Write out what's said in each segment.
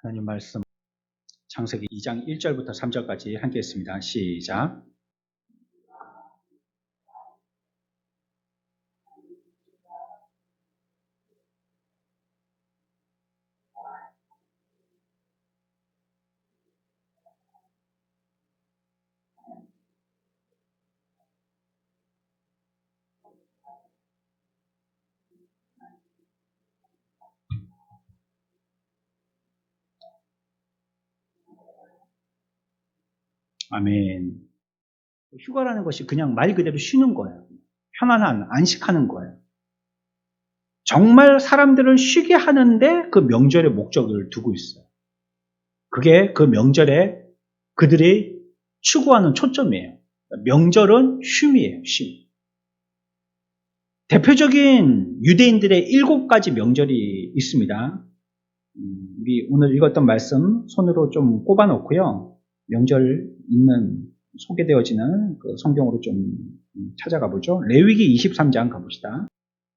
하나님 말씀 창세기 2장 1절부터 3절까지 함께 했습니다. 시작. 아멘. 휴가라는 것이 그냥 말 그대로 쉬는 거예요. 편안한, 안식하는 거예요. 정말 사람들을 쉬게 하는데 그 명절의 목적을 두고 있어요. 그게 그 명절에 그들이 추구하는 초점이에요. 명절은 쉼이에요, 쉼. 대표적인 유대인들의 7가지 명절이 있습니다. 우리 오늘 읽었던 말씀 손으로 좀 꼽아 놓고요. 명절 있는 소개되어지는 그 성경으로 좀 찾아가 보죠. 레위기 23장 가봅시다.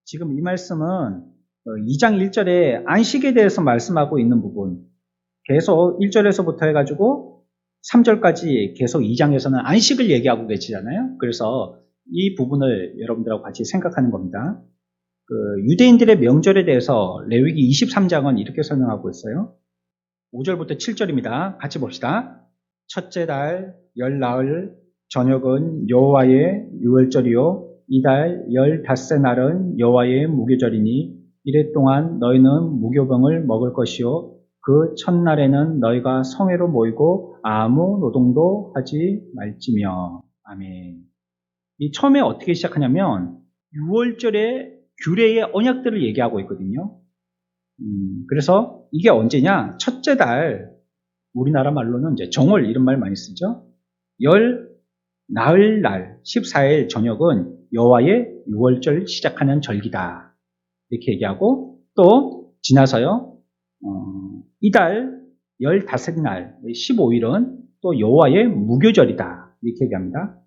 지금 이 말씀은 2장 1절에 안식에 대해서 말씀하고 있는 부분, 계속 1절에서부터 해가지고 3절까지 계속 2장에서는 안식을 얘기하고 계시잖아요. 그래서 이 부분을 여러분들하고 같이 생각하는 겁니다. 유대인들의 명절에 대해서 레위기 23장은 이렇게 설명하고 있어요. 5절부터 7절입니다. 같이 봅시다. 첫째 달 열 나흘 저녁은 여호와의 유월절이요 이달 15째 날은 여호와의 무교절이니 이래 동안 너희는 무교병을 먹을 것이요 그 첫날에는 너희가 성회로 모이고 아무 노동도 하지 말지며. 아멘. 이 처음에 어떻게 시작하냐면 유월절의 규례의 언약들을 얘기하고 있거든요. 그래서 이게 언제냐? 첫째 달, 우리나라 말로는 이제 정월 이런 말 많이 쓰죠. 나흘 날 14일 저녁은 여호와의 유월절 시작하는 절기다. 이렇게 얘기하고 또 지나서요. 이달 15날 15일은 또 여호와의 무교절이다. 이렇게 얘기합니다.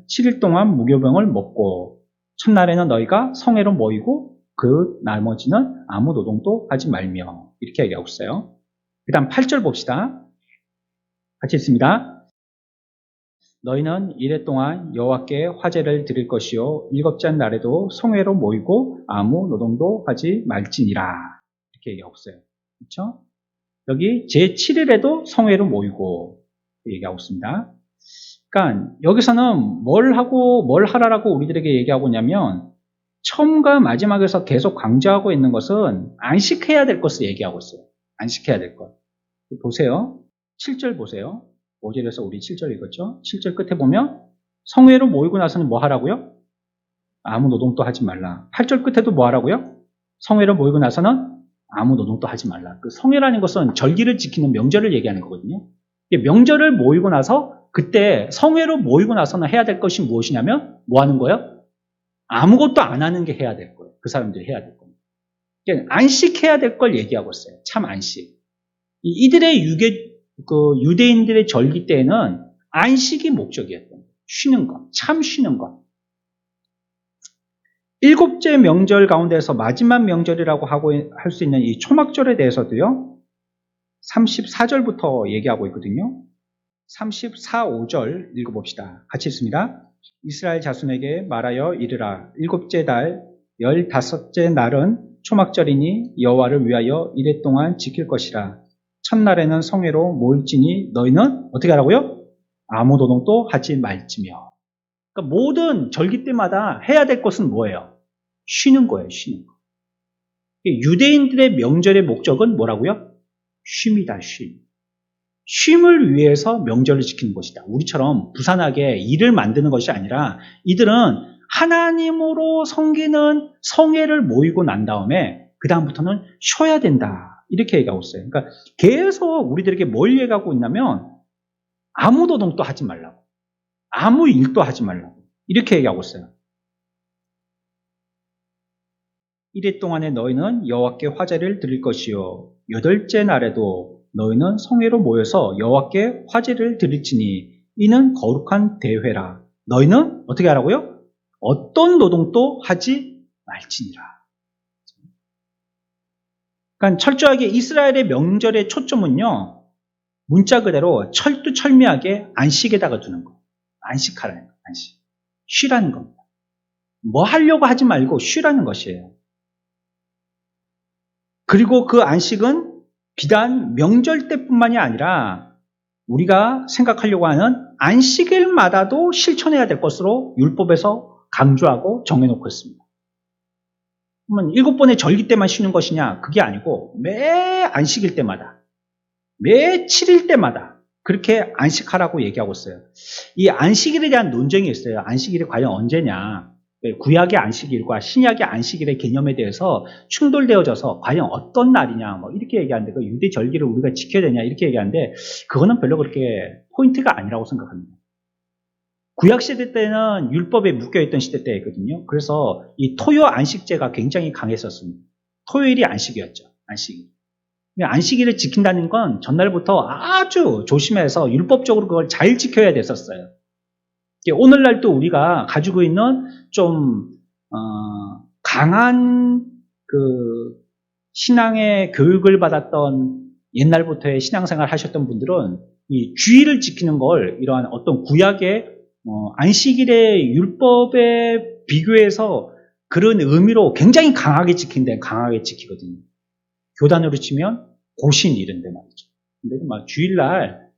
7일 동안 무교병을 먹고 첫날에는 너희가 성회로 모이고 그 나머지는 아무 노동도 하지 말며 이렇게 얘기하고 있어요. 그 다음 8절 봅시다. 같이 읽습니다. 너희는 이래 동안 여호와께 화제를 드릴 것이요 7째 날에도 성회로 모이고 아무 노동도 하지 말지니라. 이렇게 얘기하고 있어요. 그렇죠? 여기 제7일에도 성회로 모이고 얘기하고 있습니다. 그러니까 여기서는 뭘 하고 뭘 하라라고 우리들에게 얘기하고 있냐면 처음과 마지막에서 계속 강조하고 있는 것은 안식해야 될 것을 얘기하고 있어요. 안식해야 될 것. 보세요. 7절 보세요. 5절에서 우리 7절 읽었죠? 7절 끝에 보면 성회로 모이고 나서는 뭐 하라고요? 아무 노동도 하지 말라. 8절 끝에도 뭐 하라고요? 성회로 모이고 나서는 아무 노동도 하지 말라. 그 성회라는 것은 절기를 지키는 명절을 얘기하는 거거든요. 명절을 모이고 나서 그때 성회로 모이고 나서는 해야 될 것이 무엇이냐면 뭐 하는 거예요? 아무것도 안 하는 게 해야 될 거예요. 그 사람들이 해야 될 겁니다. 안식해야 될 걸 얘기하고 있어요. 참 안식. 이들의 유대인들의 절기 때에는 안식이 목적이었던 거예요. 쉬는 것, 참 쉬는 것. 7째 명절 가운데서 마지막 명절이라고 할 수 있는 이 초막절에 대해서도요. 34절부터 얘기하고 있거든요. 34, 5절 읽어봅시다. 같이 읽습니다. 이스라엘 자손에게 말하여 이르라. 7째 달 15째 날은 초막절이니 여호와를 위하여 이래 동안 지킬 것이라. 첫날에는 성회로 모일지니 너희는 어떻게 하라고요? 아무 노동도 하지 말지며. 그러니까 모든 절기 때마다 해야 될 것은 뭐예요? 쉬는 거예요. 쉬는 거. 유대인들의 명절의 목적은 뭐라고요? 쉼이다. 쉼. 쉼을 위해서 명절을 지키는 것이다. 우리처럼 부산하게 일을 만드는 것이 아니라 이들은 하나님으로 섬기는 성회를 모이고 난 다음에 그 다음부터는 쉬어야 된다. 이렇게 얘기하고 있어요. 그러니까 계속 우리들에게 뭘 얘기하고 있냐면 아무 노동도 하지 말라고. 아무 일도 하지 말라고. 이렇게 얘기하고 있어요. 이래 동안에 너희는 여호와께 화제를 드릴 것이요 8째 날에도 너희는 성회로 모여서 여호와께 화제를 드릴지니 이는 거룩한 대회라. 너희는 어떻게 하라고요? 어떤 노동도 하지 말지니라. 그러니까 철저하게 이스라엘의 명절의 초점은요, 문자 그대로 철두철미하게 안식에다가 두는 거예요. 안식하라는 거예요. 안식. 쉬라는 겁니다. 뭐 하려고 하지 말고 쉬라는 것이에요. 그리고 그 안식은 비단 명절 때뿐만이 아니라 우리가 생각하려고 하는 안식일마다도 실천해야 될 것으로 율법에서 강조하고 정해놓고 있습니다. 그러면 7번의 절기 때만 쉬는 것이냐? 그게 아니고 매 안식일 때마다, 매 7일 때마다 그렇게 안식하라고 얘기하고 있어요. 이 안식일에 대한 논쟁이 있어요. 안식일이 과연 언제냐? 구약의 안식일과 신약의 안식일의 개념에 대해서 충돌되어져서 과연 어떤 날이냐 뭐 이렇게 얘기하는데, 그 유대 절기를 우리가 지켜야 되냐 이렇게 얘기하는데, 그거는 별로 그렇게 포인트가 아니라고 생각합니다. 구약 시대 때는 율법에 묶여있던 시대 때거든요. 그래서 이 토요 안식제가 굉장히 강했었습니다. 토요일이 안식이었죠. 안식일. 안식일을 지킨다는 건 전날부터 아주 조심해서 율법적으로 그걸 잘 지켜야 됐었어요. 오늘날 또 우리가 가지고 있는 좀 강한 그 신앙의 교육을 받았던 옛날부터의 신앙생활 하셨던 분들은 이 주일을 지키는 걸 이러한 어떤 구약의 안식일의 율법에 비교해서 그런 의미로 굉장히 강하게 지킨데 강하게 지키거든요. 교단으로 치면 고신 이런 데 말이죠. 근데 막 주일날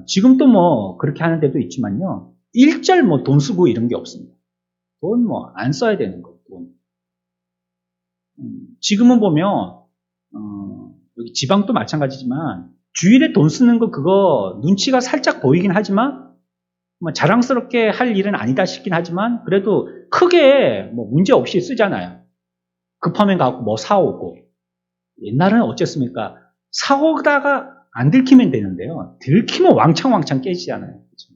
지금도 뭐 그렇게 하는 데도 있지만요. 일절 뭐 돈 쓰고 이런 게 없습니다. 돈 뭐 안 써야 되는 거예요. 돈. 지금은 보면 여기 지방도 마찬가지지만 주일에 돈 쓰는 거 그거 눈치가 살짝 보이긴 하지만 뭐 자랑스럽게 할 일은 아니다 싶긴 하지만 그래도 크게 뭐 문제 없이 쓰잖아요. 급하면 가고 뭐 사오고. 옛날에는 어쨌습니까? 사오다가 안 들키면 되는데요. 들키면 왕창 깨지잖아요. 그렇죠?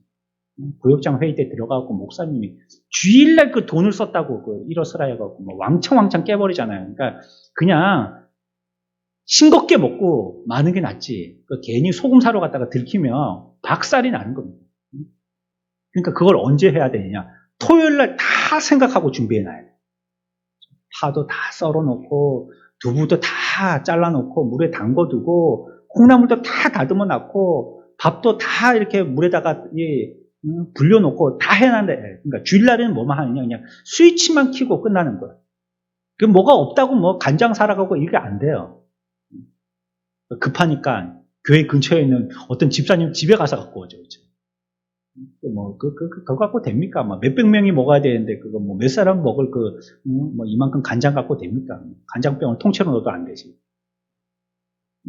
구역장 회의 때 들어가고 목사님이 주일날 그 돈을 썼다고 그 일어서라 해갖고 뭐 왕창 깨버리잖아요. 그러니까 그냥 싱겁게 먹고 마는 게 낫지. 괜히 소금 사러 갔다가 들키면 박살이 나는 겁니다. 그러니까 그걸 언제 해야 되느냐? 토요일날 다 생각하고 준비해놔야 돼요. 파도 다 썰어놓고 두부도 다 잘라놓고 물에 담궈두고 콩나물도 다 다듬어 놨고 밥도 다 이렇게 물에다가 불려놓고 다 해놨는데, 그러니까 주일날에는 뭐만 하느냐? 그냥 스위치만 켜고 끝나는 거예요. 그 뭐가 없다고 뭐 간장 사러 가고 이게 안 돼요. 급하니까 교회 근처에 있는 어떤 집사님 집에 가서 갖고 오죠. 그렇죠? 그거 갖고 됩니까? 뭐 몇백 명이 먹어야 되는데, 그거 뭐 몇 사람 먹을 뭐 이만큼 간장 갖고 됩니까? 간장병을 통째로 넣어도 안 되지.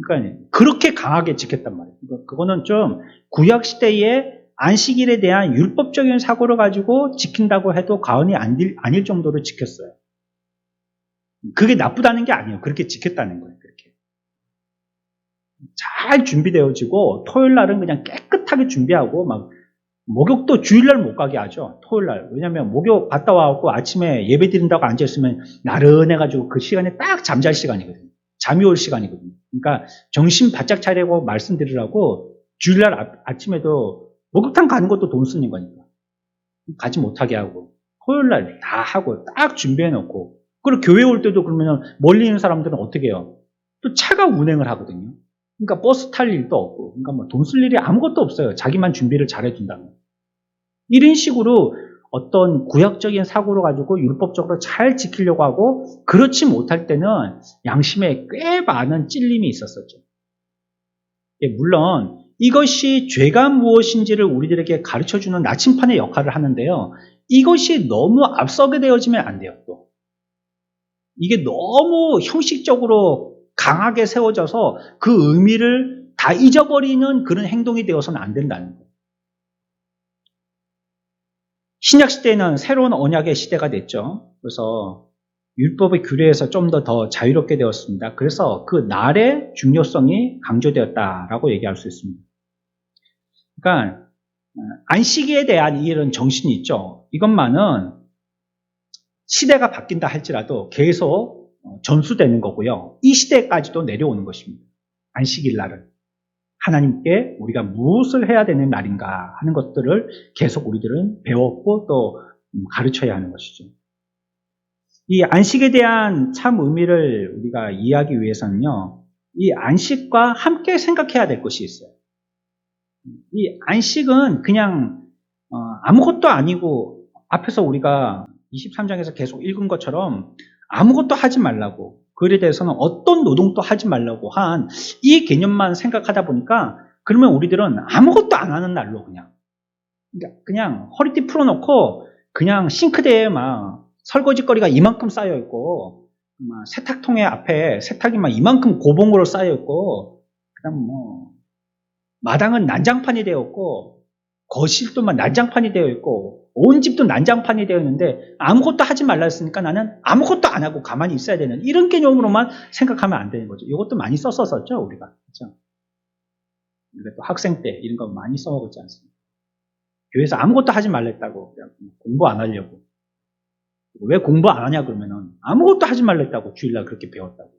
그러니까, 그렇게 강하게 지켰단 말이에요. 그거는 좀 구약시대의 안식일에 대한 율법적인 사고를 가지고 지킨다고 해도 과언이 아닐 정도로 지켰어요. 그게 나쁘다는 게 아니에요. 그렇게 지켰다는 거예요. 그렇게. 잘 준비되어지고, 토요일 날은 그냥 깨끗하게 준비하고, 막, 목욕도 주일날 못 가게 하죠. 토요일날. 왜냐면 목욕 갔다 와갖고 아침에 예배 드린다고 앉아있으면 나른해가지고 그 시간에 딱 잠잘 시간이거든요. 잠이 올 시간이거든요. 그러니까 정신 바짝 차리고 말씀드리라고 주일날 아침에도 목욕탕 가는 것도 돈 쓰는 거니까. 가지 못하게 하고 토요일날 다 하고 딱 준비해놓고, 그리고 교회 올 때도 그러면 멀리 있는 사람들은 어떻게 해요? 또 차가 운행을 하거든요. 그러니까 버스 탈 일도 없고, 그러니까 뭐 돈 쓸 일이 아무것도 없어요. 자기만 준비를 잘 해준다면. 이런 식으로 어떤 구약적인 사고를 가지고 율법적으로 잘 지키려고 하고, 그렇지 못할 때는 양심에 꽤 많은 찔림이 있었었죠. 물론 이것이 죄가 무엇인지를 우리들에게 가르쳐주는 나침판의 역할을 하는데요. 이것이 너무 앞서게 되어지면 안 돼요. 또 이게 너무 형식적으로 강하게 세워져서 그 의미를 다 잊어버리는 그런 행동이 되어서는 안 된다는 거예요. 신약 시대에는 새로운 언약의 시대가 됐죠. 그래서 율법의 규례에서 좀 더 자유롭게 되었습니다. 그래서 그 날의 중요성이 강조되었다라고 얘기할 수 있습니다. 그러니까 안식일에 대한 이런 정신이 있죠. 이것만은 시대가 바뀐다 할지라도 계속 전수되는 거고요. 이 시대까지도 내려오는 것입니다. 안식일 날은 하나님께 우리가 무엇을 해야 되는 날인가 하는 것들을 계속 우리들은 배웠고 또 가르쳐야 하는 것이죠. 이 안식에 대한 참 의미를 우리가 이해하기 위해서는요, 이 안식과 함께 생각해야 될 것이 있어요. 이 안식은 그냥 아무것도 아니고 앞에서 우리가 23장에서 계속 읽은 것처럼 아무것도 하지 말라고, 그에 대해서는 어떤 노동도 하지 말라고 한 이 개념만 생각하다 보니까 그러면 우리들은 아무것도 안 하는 날로 그냥 허리띠 풀어놓고 그냥 싱크대에 막 설거지거리가 이만큼 쌓여있고 막 세탁통에 앞에 세탁이 막 이만큼 고봉으로 쌓여있고 그다음 뭐 마당은 난장판이 되어 있고 거실도 막 난장판이 되어 있고 온 집도 난장판이 되어 있는데 아무것도 하지 말라 했으니까 나는 아무것도 안 하고 가만히 있어야 되는 이런 개념으로만 생각하면 안 되는 거죠. 이것도 많이 썼었죠, 우리가. 그렇죠? 우리가 또 학생 때 이런 거 많이 써먹었지 않습니까? 교회에서 아무것도 하지 말랬다고 공부 안 하려고. 왜 공부 안 하냐 그러면은 아무것도 하지 말랬다고 주일날 그렇게 배웠다고.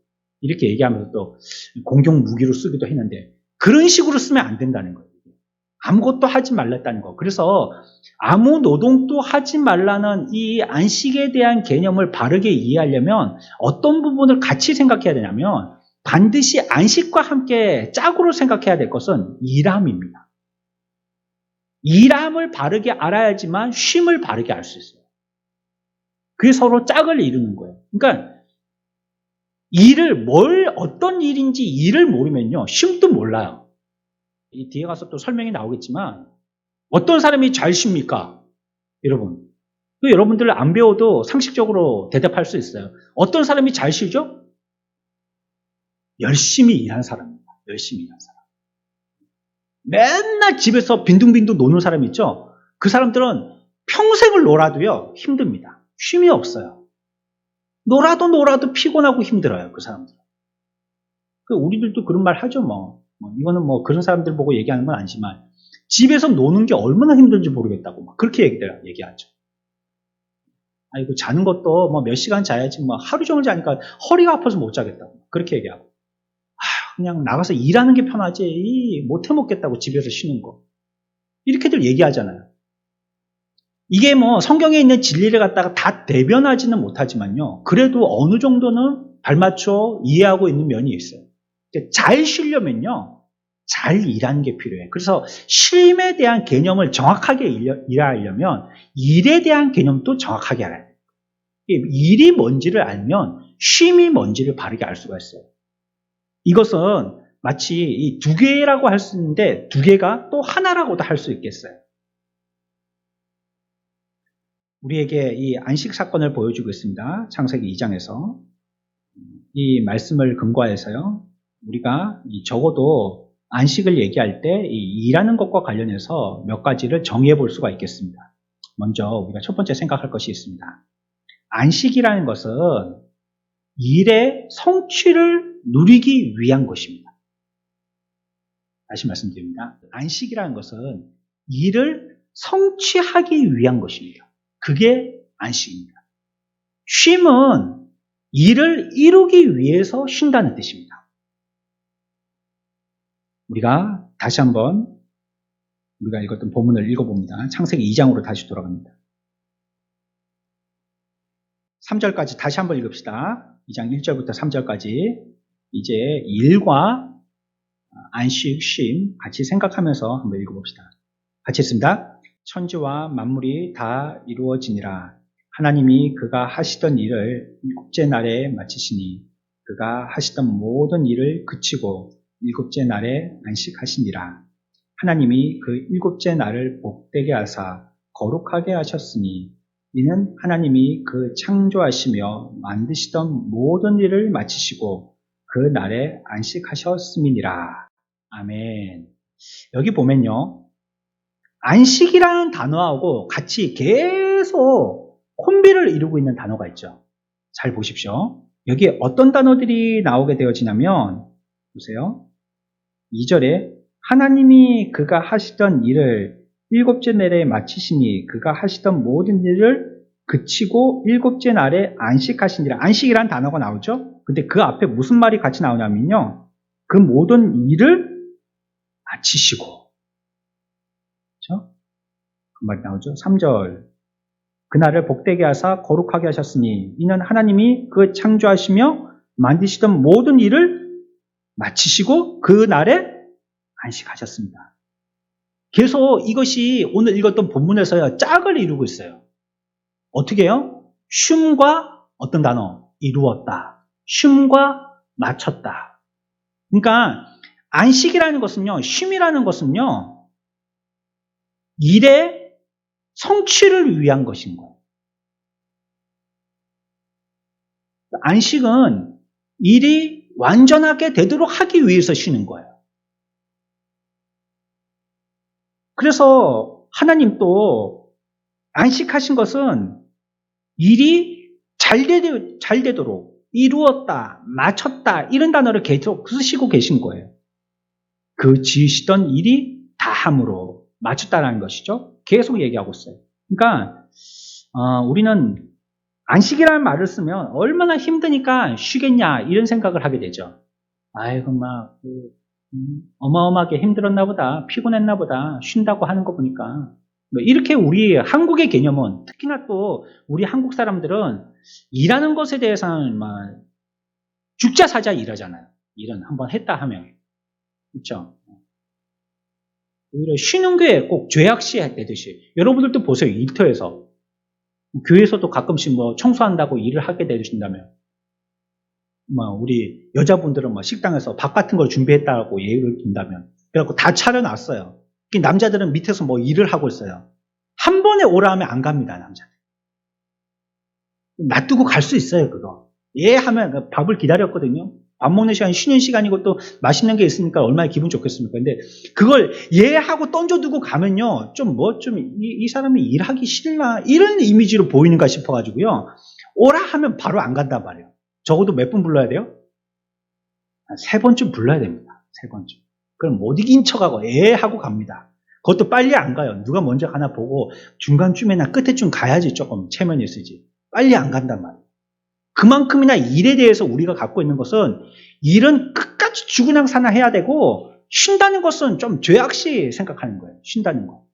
이렇게 얘기하면서 또 공경 무기로 쓰기도 했는데 그런 식으로 쓰면 안 된다는 거예요. 아무것도 하지 말랬다는 거. 그래서 아무 노동도 하지 말라는 이 안식에 대한 개념을 바르게 이해하려면 어떤 부분을 같이 생각해야 되냐면 반드시 안식과 함께 짝으로 생각해야 될 것은 일함입니다. 일함을 바르게 알아야지만 쉼을 바르게 알 수 있어요. 그게 서로 짝을 이루는 거예요. 그러니까 어떤 일인지 일을 모르면요, 쉼도 몰라요. 이 뒤에 가서 또 설명이 나오겠지만 어떤 사람이 잘 쉽니까? 여러분. 여러분들 안 배워도 상식적으로 대답할 수 있어요. 어떤 사람이 잘 쉬죠? 열심히 일한 사람입니다. 열심히 일한 사람. 맨날 집에서 빈둥빈둥 노는 사람 있죠? 그 사람들은 평생을 놀아도요, 힘듭니다. 쉼이 없어요. 놀아도 피곤하고 힘들어요, 그 사람들은. 우리들도 그런 말 하죠, 이거는 그런 사람들 보고 얘기하는 건 아니지만, 집에서 노는 게 얼마나 힘든지 모르겠다고, 그렇게 얘기하죠. 아이고, 자는 것도 몇 시간 자야지, 하루 종일 자니까 허리가 아파서 못 자겠다고, 그렇게 얘기하고. 그냥 나가서 일하는 게 편하지, 못 해먹겠다고 집에서 쉬는 거. 이렇게들 얘기하잖아요. 이게 성경에 있는 진리를 갖다가 다 대변하지는 못하지만요. 그래도 어느 정도는 발맞춰 이해하고 있는 면이 있어요. 잘 쉬려면요. 잘 일하는 게 필요해요. 그래서 쉼에 대한 개념을 정확하게 이해하려면 일에 대한 개념도 정확하게 알아야 돼요. 일이 뭔지를 알면 쉼이 뭔지를 바르게 알 수가 있어요. 이것은 마치 이 두 개라고 할 수 있는데 두 개가 또 하나라고도 할 수 있겠어요. 우리에게 이 안식 사건을 보여주고 있습니다. 창세기 2장에서. 이 말씀을 근거해서요. 우리가 적어도 안식을 얘기할 때 이 일하는 것과 관련해서 몇 가지를 정의해 볼 수가 있겠습니다. 먼저 우리가 첫 번째 생각할 것이 있습니다. 안식이라는 것은 일의 성취를 누리기 위한 것입니다. 다시 말씀드립니다. 안식이라는 것은 일을 성취하기 위한 것입니다. 그게 안식입니다. 쉼은 일을 이루기 위해서 쉰다는 뜻입니다. 우리가 다시 한번 우리가 읽었던 본문을 읽어봅니다. 창세기 2장으로 다시 돌아갑니다. 3절까지 다시 한번 읽읍시다. 2장 1절부터 3절까지 이제 일과 안식, 쉼 같이 생각하면서 한번 읽어봅시다. 같이 읽습니다. 천지와 만물이 다 이루어지니라. 하나님이 그가 하시던 일을 일곱째 날에 마치시니 그가 하시던 모든 일을 그치고 일곱째 날에 안식하시니라. 하나님이 그 일곱째 날을 복되게 하사 거룩하게 하셨으니 이는 하나님이 그 창조하시며 만드시던 모든 일을 마치시고 그 날에 안식하셨음이니라. 아멘. 여기 보면요. 안식이라는 단어하고 같이 계속 콤비를 이루고 있는 단어가 있죠. 잘 보십시오. 여기에 어떤 단어들이 나오게 되어지냐면 보세요. 2절에 하나님이 그가 하시던 일을 일곱째 날에 마치시니 그가 하시던 모든 일을 그치고 일곱째 날에 안식하시니라. 안식이라는 단어가 나오죠. 근데 그 앞에 무슨 말이 같이 나오냐면요. 그 모든 일을 마치시고 그렇죠? 그 말이 나오죠. 3절 그날을 복되게 하사 거룩하게 하셨으니 이는 하나님이 그 창조하시며 만드시던 모든 일을 마치시고 그날에 안식하셨습니다. 계속 이것이 오늘 읽었던 본문에서요, 짝을 이루고 있어요. 어떻게 해요? 쉼과 어떤 단어? 이루었다. 쉼과 마쳤다. 그러니까 안식이라는 것은요, 쉼이라는 것은요, 일의 성취를 위한 것인 거예요. 안식은 일이 완전하게 되도록 하기 위해서 쉬는 거예요. 그래서 하나님도 안식하신 것은 일이 잘 되도록 이루었다, 마쳤다 이런 단어를 계속 쓰시고 계신 거예요. 그 지으시던 일이 다함으로 마쳤다라는 것이죠. 계속 얘기하고 있어요. 그러니까 우리는 안식이라는 말을 쓰면 얼마나 힘드니까 쉬겠냐 이런 생각을 하게 되죠. 아이고 막 어마어마하게 힘들었나 보다, 피곤했나 보다, 쉰다고 하는 거 보니까 이렇게 우리 한국의 개념은, 특히나 또 우리 한국 사람들은 일하는 것에 대해서는 막 죽자 사자 일하잖아요. 일은 한번 했다 하면. 그렇죠? 오히려 쉬는 게 꼭 죄악시 되듯이. 여러분들도 보세요. 일터에서. 교회에서도 가끔씩 뭐 청소한다고 일을 하게 되신다면, 우리 여자분들은 식당에서 밥 같은 걸 준비했다고 예의를 둔다면, 그래갖고 다 차려놨어요. 남자들은 밑에서 뭐 일을 하고 있어요. 한 번에 오라 하면 안 갑니다, 남자들. 놔두고 갈 수 있어요, 그거. 예 하면 밥을 기다렸거든요. 밥 먹는 시간이 쉬는 시간이고 또 맛있는 게 있으니까 얼마나 기분 좋겠습니까? 근데 그걸 예 하고 던져두고 가면요, 이 사람이 일하기 싫나? 이런 이미지로 보이는가 싶어가지고요. 오라 하면 바로 안 간단 말이에요. 적어도 몇 분 불러야 돼요? 3번쯤 불러야 됩니다. 3번쯤. 그럼 못 이긴 척하고 예 하고 갑니다. 그것도 빨리 안 가요. 누가 먼저 가나 보고 중간쯤이나 끝에쯤 가야지 조금 체면이 있으지. 빨리 안 간단 말이에요. 그만큼이나 일에 대해서 우리가 갖고 있는 것은 일은 끝까지 죽으나 사나 해야 되고 쉰다는 것은 좀 죄악시 생각하는 거예요. 쉰다는 거.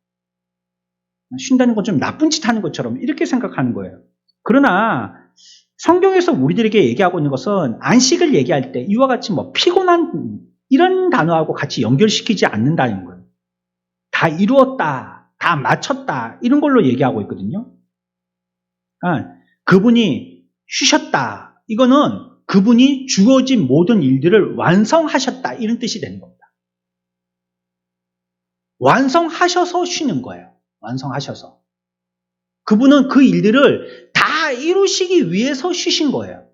쉰다는 건 좀 나쁜 짓 하는 것처럼 이렇게 생각하는 거예요. 그러나 성경에서 우리들에게 얘기하고 있는 것은 안식을 얘기할 때 이와 같이 피곤한 이런 단어하고 같이 연결시키지 않는다는 거예요. 다 이루었다, 다 마쳤다 이런 걸로 얘기하고 있거든요. 그러니까 그분이 쉬셨다. 이거는 그분이 주어진 모든 일들을 완성하셨다. 이런 뜻이 되는 겁니다. 완성하셔서 쉬는 거예요. 완성하셔서. 그분은 그 일들을 다 이루시기 위해서 쉬신 거예요.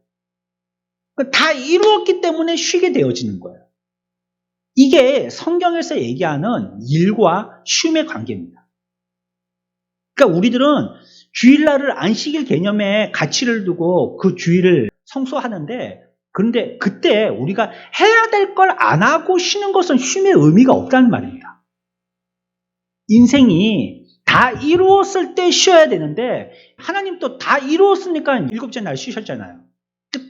다 이루었기 때문에 쉬게 되어지는 거예요. 이게 성경에서 얘기하는 일과 쉼의 관계입니다. 그러니까 우리들은 주일날을 안식일 개념에 가치를 두고 그 주일을 성수하는데, 그런데 그때 우리가 해야 될 걸 안 하고 쉬는 것은 쉼의 의미가 없다는 말입니다. 인생이 다 이루었을 때 쉬어야 되는데 하나님도 다 이루었으니까 7째 날 쉬셨잖아요.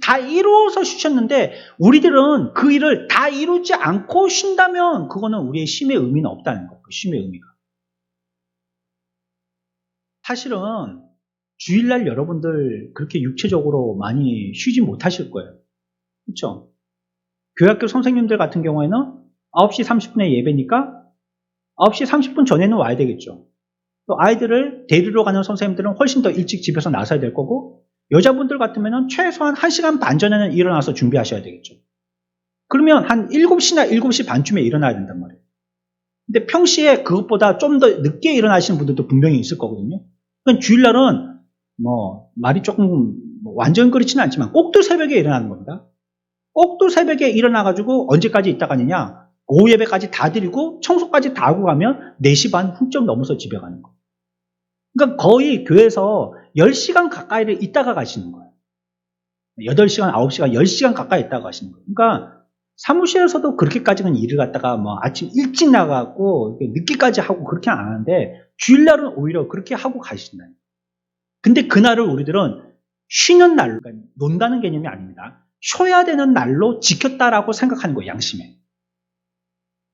다 이루어서 쉬셨는데 우리들은 그 일을 다 이루지 않고 쉰다면 그거는 우리의 쉼의 의미는 없다는 거예요. 그 쉼의 의미가. 사실은 주일날 여러분들 그렇게 육체적으로 많이 쉬지 못하실 거예요. 그렇죠? 교회학교 선생님들 같은 경우에는 9시 30분에 예배니까 9시 30분 전에는 와야 되겠죠. 또 아이들을 데리러 가는 선생님들은 훨씬 더 일찍 집에서 나서야 될 거고, 여자분들 같으면 최소한 1시간 반 전에는 일어나서 준비하셔야 되겠죠. 그러면 한 7시나 7시 반쯤에 일어나야 된단 말이에요. 근데 평시에 그것보다 좀 더 늦게 일어나시는 분들도 분명히 있을 거거든요. 그러니까 주일날은 말이 조금 완전 그렇지는 않지만 꼭두 새벽에 일어나는 겁니다. 꼭두 새벽에 일어나가지고 언제까지 있다 가느냐? 오후 예배까지 다 드리고 청소까지 다 하고 가면 4시 반 훌쩍 넘어서 집에 가는 거예요. 그러니까 거의 교회에서 10시간 가까이를 있다가 가시는 거예요. 8시간, 9시간, 10시간 가까이 있다가 가시는 거예요. 그러니까 사무실에서도 그렇게까지는 일을 갖다가 아침 일찍 나가고 늦게까지 하고 그렇게 안 하는데 주일날은 오히려 그렇게 하고 가신다. 근데 그날을 우리들은 쉬는 날로, 그러니까 논다는 개념이 아닙니다. 쉬어야 되는 날로 지켰다라고 생각하는 거예요, 양심에.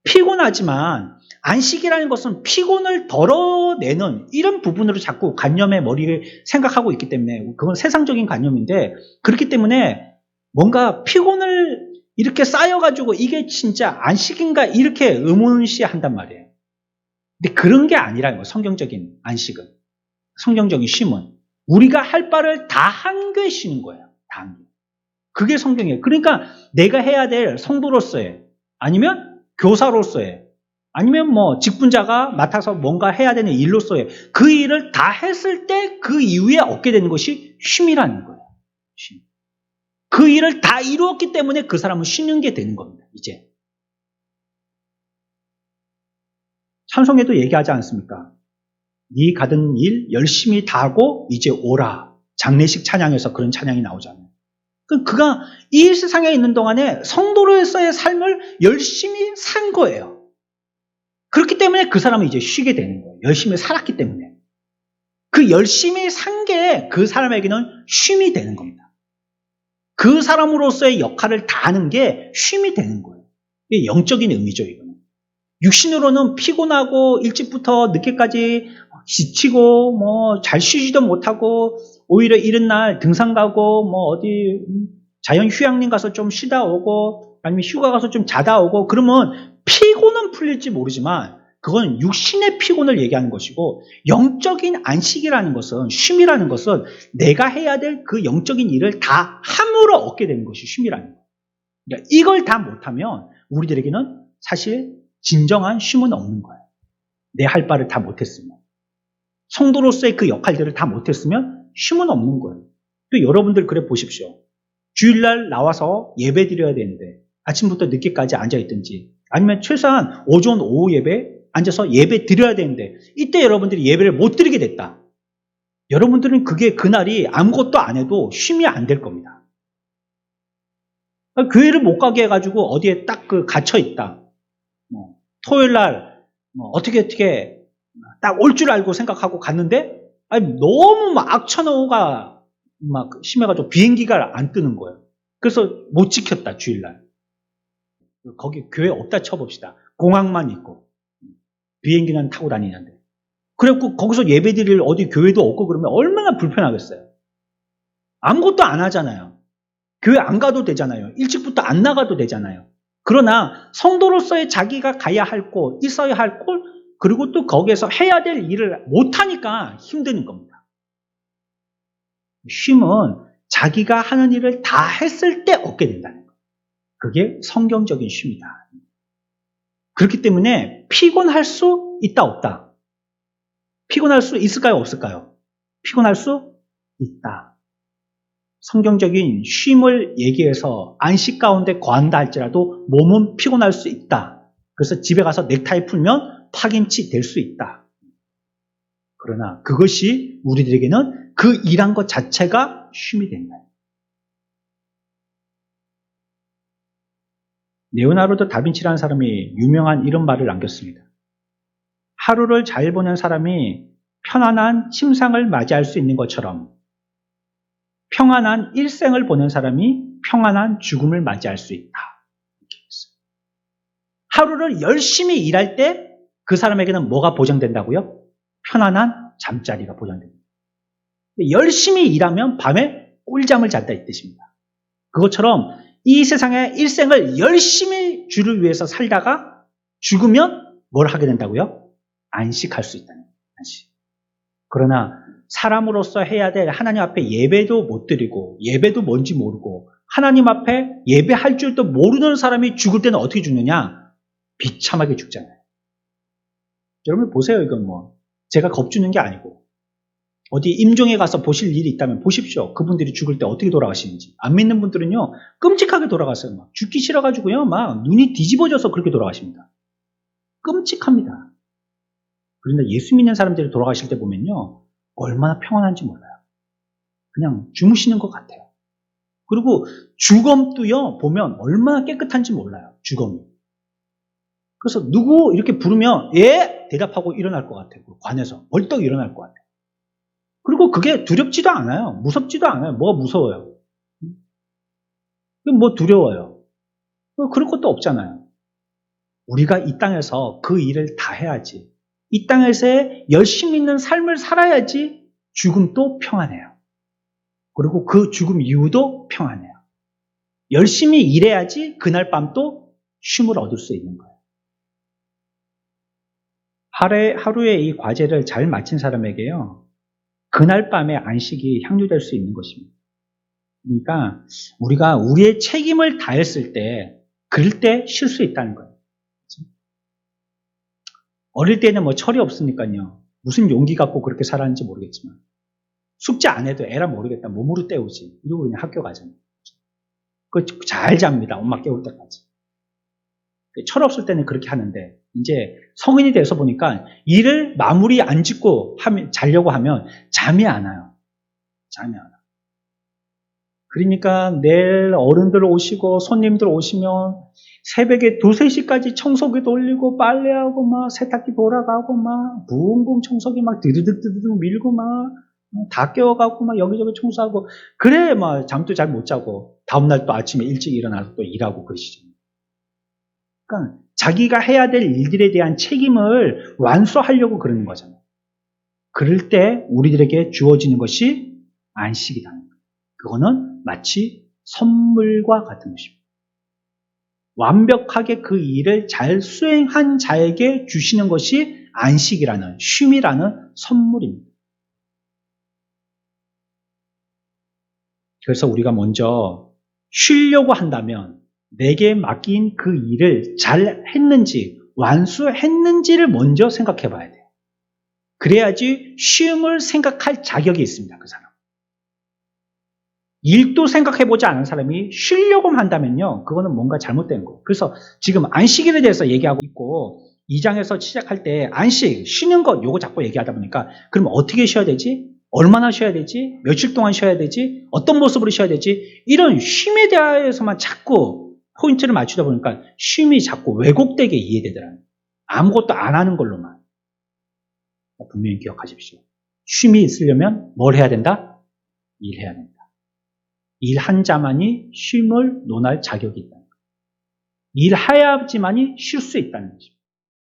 피곤하지만 안식이라는 것은 피곤을 덜어내는 이런 부분으로 자꾸 관념의 머리를 생각하고 있기 때문에 그건 세상적인 관념인데 그렇기 때문에 뭔가 피곤을 이렇게 쌓여가지고 이게 진짜 안식인가 이렇게 의문시한단 말이에요. 근데 그런 게 아니라는 거예요. 성경적인 안식은. 성경적인 쉼은. 우리가 할 바를 다 한 게 쉬는 거예요. 다 한 게. 그게 성경이에요. 그러니까 내가 해야 될 성도로서의 아니면 교사로서의 아니면 뭐 직분자가 맡아서 뭔가 해야 되는 일로서의 그 일을 다 했을 때 그 이후에 얻게 되는 것이 쉼이라는 거예요. 쉼. 그 일을 다 이루었기 때문에 그 사람은 쉬는 게 되는 겁니다. 이제. 찬송에도 얘기하지 않습니까? 네 가든 일 열심히 다 하고 이제 오라. 장례식 찬양에서 그런 찬양이 나오잖아요. 그가 이 세상에 있는 동안에 성도로서의 삶을 열심히 산 거예요. 그렇기 때문에 그 사람은 이제 쉬게 되는 거예요. 열심히 살았기 때문에. 그 열심히 산 게 그 사람에게는 쉼이 되는 겁니다. 그 사람으로서의 역할을 다 하는 게 쉼이 되는 거예요. 이게 영적인 의미죠, 이거는. 육신으로는 피곤하고 일찍부터 늦게까지 지치고 뭐 잘 쉬지도 못하고 오히려 이른 날 등산 가고 뭐 어디 자연 휴양림 가서 좀 쉬다 오고 아니면 휴가 가서 좀 자다 오고 그러면 피곤은 풀릴지 모르지만 그건 육신의 피곤을 얘기하는 것이고 영적인 안식이라는 것은 쉼이라는 것은 내가 해야 될 그 영적인 일을 다 함으로 얻게 되는 것이 쉼이라는 거예요. 그러니까 이걸 다 못하면 우리들에게는 사실 진정한 쉼은 없는 거예요. 내 할 바를 다 못했으면. 성도로서의 그 역할들을 다 못했으면 쉼은 없는 거예요. 또 여러분들 그래 보십시오. 주일날 나와서 예배 드려야 되는데 아침부터 늦게까지 앉아있든지 아니면 최소한 오전 오후 예배 앉아서 예배 드려야 되는데 이때 여러분들이 예배를 못 드리게 됐다. 여러분들은 그게 그날이 아무것도 안 해도 쉼이 안 될 겁니다. 교회를 못 가게 해가지고 어디에 딱 갇혀있다. 토요일날 어떻게 딱 올 줄 알고 생각하고 갔는데 너무 막 악천후가 막 심해가지고 비행기가 안 뜨는 거예요. 그래서 못 지켰다 주일날. 거기 교회 없다 쳐봅시다. 공항만 있고 비행기는 타고 다니는데. 그래갖고 거기서 예배드릴 어디 교회도 없고 그러면 얼마나 불편하겠어요. 아무것도 안 하잖아요. 교회 안 가도 되잖아요. 일찍부터 안 나가도 되잖아요. 그러나 성도로서의 자기가 가야 할 곳, 있어야 할 곳, 그리고 또 거기에서 해야 될 일을 못하니까 힘드는 겁니다. 쉼은 자기가 하는 일을 다 했을 때 얻게 된다는 거예요. 그게 성경적인 쉼이다. 그렇기 때문에 피곤할 수 있다 없다. 피곤할 수 있을까요 없을까요? 피곤할 수 있다. 성경적인 쉼을 얘기해서 안식 가운데 거한다 할지라도 몸은 피곤할 수 있다. 그래서 집에 가서 넥타이 풀면 파김치 될 수 있다. 그러나 그것이 우리들에게는 그 일한 것 자체가 쉼이 된다. 레오나르도 다빈치라는 사람이 유명한 이런 말을 남겼습니다. 하루를 잘 보낸 사람이 편안한 침상을 맞이할 수 있는 것처럼 평안한 일생을 보낸 사람이 평안한 죽음을 맞이할 수 있다. 하루를 열심히 일할 때 그 사람에게는 뭐가 보장된다고요? 편안한 잠자리가 보장됩니다. 열심히 일하면 밤에 꿀잠을 잔다 이 뜻입니다. 그것처럼 이 세상의 일생을 열심히 주를 위해서 살다가 죽으면 뭘 하게 된다고요? 안식할 수 있다는 거예요. 안식. 그러나 사람으로서 해야 될 하나님 앞에 예배도 못 드리고 예배도 뭔지 모르고 하나님 앞에 예배할 줄도 모르는 사람이 죽을 때는 어떻게 죽느냐? 비참하게 죽잖아요. 여러분 보세요. 이건 제가 겁주는 게 아니고 어디 임종에 가서 보실 일이 있다면 보십시오. 그분들이 죽을 때 어떻게 돌아가시는지. 안 믿는 분들은요 끔찍하게 돌아가세요. 막 죽기 싫어가지고요 막 눈이 뒤집어져서 그렇게 돌아가십니다. 끔찍합니다. 그런데 예수 믿는 사람들이 돌아가실 때 보면요 얼마나 평안한지 몰라요. 그냥 주무시는 것 같아요. 그리고 주검도요 보면 얼마나 깨끗한지 몰라요. 주검이. 그래서 누구 이렇게 부르면 예 대답하고 일어날 것 같아요. 관에서 벌떡 일어날 것 같아요. 그리고 그게 두렵지도 않아요. 무섭지도 않아요. 뭐가 무서워요? 뭐 두려워요? 그럴 것도 없잖아요. 우리가 이 땅에서 그 일을 다 해야지. 이 땅에서의 열심히 있는 삶을 살아야지 죽음도 평안해요. 그리고 그 죽음 이후도 평안해요. 열심히 일해야지 그날 밤도 쉼을 얻을 수 있는 거예요. 하루에 이 과제를 잘 마친 사람에게요, 그날 밤에 안식이 향유될 수 있는 것입니다. 그러니까 우리가 우리의 책임을 다했을 때, 그럴 때 쉴 수 있다는 거예요. 어릴 때는 뭐 철이 없으니까요, 무슨 용기 갖고 그렇게 살았는지 모르겠지만, 숙제 안 해도 에라 모르겠다, 몸으로 때우지. 이러고 그냥 학교 가잖아요. 잘 잡니다. 엄마 깨울 때까지. 철 없을 때는 그렇게 하는데, 이제 성인이 돼서 보니까 일을 마무리 안 짓고 자려고 하면 잠이 안 와요. 잠이 안 와요. 그러니까 내일 어른들 오시고 손님들 오시면 새벽에 2, 3시까지 청소기 돌리고 빨래하고 막 세탁기 돌아가고 막 붕붕 청소기 막 드드득 밀고 막 다 깨워갖고 막 여기저기 청소하고, 그래 막 잠도 잘 못 자고 다음날 또 아침에 일찍 일어나서 또 일하고 그러시죠. 그러니까 자기가 해야 될 일들에 대한 책임을 완수하려고 그러는 거잖아요. 그럴 때 우리들에게 주어지는 것이 안식이라는 거예요. 그거는 마치 선물과 같은 것입니다. 완벽하게 그 일을 잘 수행한 자에게 주시는 것이 안식이라는, 쉼이라는 선물입니다. 그래서 우리가 먼저 쉬려고 한다면 내게 맡긴 그 일을 잘 했는지, 완수했는지를 먼저 생각해 봐야 돼요. 그래야지 쉼을 생각할 자격이 있습니다, 그 사람. 일도 생각해 보지 않은 사람이 쉬려고 한다면요, 그거는 뭔가 잘못된 거예요. 그래서 지금 안식일에 대해서 얘기하고 있고, 2장에서 시작할 때 안식, 쉬는 것, 요거 자꾸 얘기하다 보니까, 그럼 어떻게 쉬어야 되지? 얼마나 쉬어야 되지? 며칠 동안 쉬어야 되지? 어떤 모습으로 쉬어야 되지? 이런 쉼에 대해서만 자꾸 포인트를 맞추다 보니까 쉼이 자꾸 왜곡되게 이해되더라고요. 아무것도 안 하는 걸로만. 분명히 기억하십시오. 쉼이 있으려면 뭘 해야 된다? 일해야 된다. 일한 자만이 쉼을 논할 자격이 있다. 일해야지만이 쉴 수 있다는 것입니다.